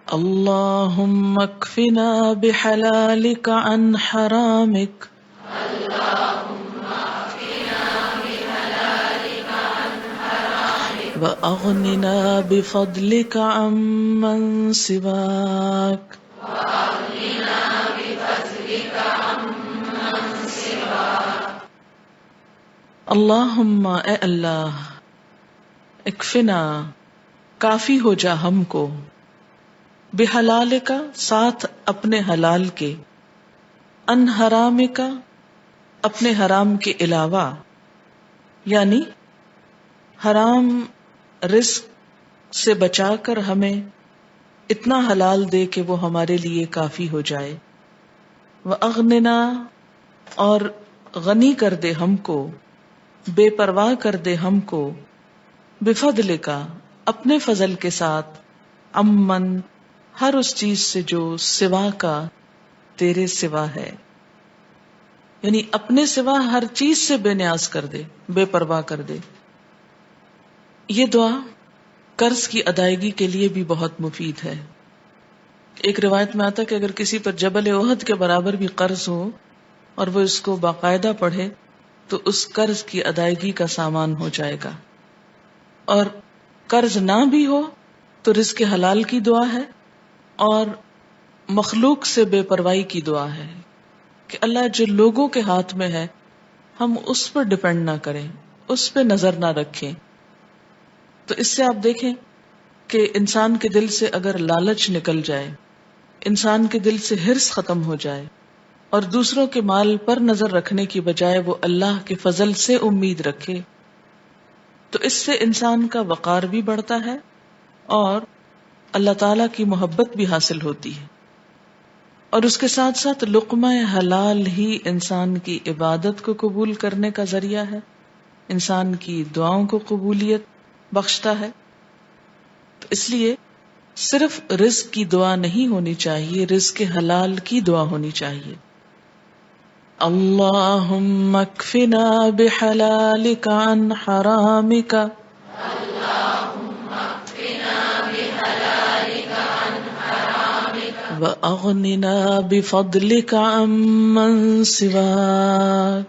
اللهم اكفنا بحلالك عن حرامك وأغننا بفضلك عمن سواك اللہم اے اللہ اکفنا کافی ہو جا ہم کو بحلال کا ساتھ اپنے حلال کے ان حرام کا اپنے حرام کے علاوہ، یعنی حرام رزق سے بچا کر ہمیں اتنا حلال دے کہ وہ ہمارے لیے کافی ہو جائے، وَأَغْنِنَا اور غنی کر دے ہم کو، بے پرواہ کر دے ہم کو، بفضل کا اپنے فضل کے ساتھ، امن ہر اس چیز سے جو سوا کا تیرے سوا ہے، یعنی اپنے سوا ہر چیز سے بے نیاز کر دے، بے پرواہ کر دے۔ یہ دعا قرض کی ادائیگی کے لیے بھی بہت مفید ہے۔ ایک روایت میں آتا کہ اگر کسی پر جبل احد کے برابر بھی قرض ہو اور وہ اس کو باقاعدہ پڑھے تو اس قرض کی ادائیگی کا سامان ہو جائے گا، اور قرض نہ بھی ہو تو رزق حلال کی دعا ہے، اور مخلوق سے بے پرواہی کی دعا ہے کہ اللہ جو لوگوں کے ہاتھ میں ہے ہم اس پر ڈپینڈ نہ کریں، اس پہ نظر نہ رکھیں۔ تو اس سے آپ دیکھیں کہ انسان کے دل سے اگر لالچ نکل جائے، انسان کے دل سے حرص ختم ہو جائے اور دوسروں کے مال پر نظر رکھنے کی بجائے وہ اللہ کے فضل سے امید رکھے، تو اس سے انسان کا وقار بھی بڑھتا ہے اور اللہ تعالی کی محبت بھی حاصل ہوتی ہے، اور اس کے ساتھ ساتھ لقمہ حلال ہی انسان کی عبادت کو قبول کرنے کا ذریعہ ہے، انسان کی دعاؤں کو قبولیت بخشتا ہے۔ تو اس لیے صرف رزق کی دعا نہیں ہونی چاہیے، رزق حلال کی دعا ہونی چاہیے۔ اللہم اکفنا بحلالک عن حرامک وَأَغْنِنَا بِفَضْلِكَ عَمَّن سِوَاكَ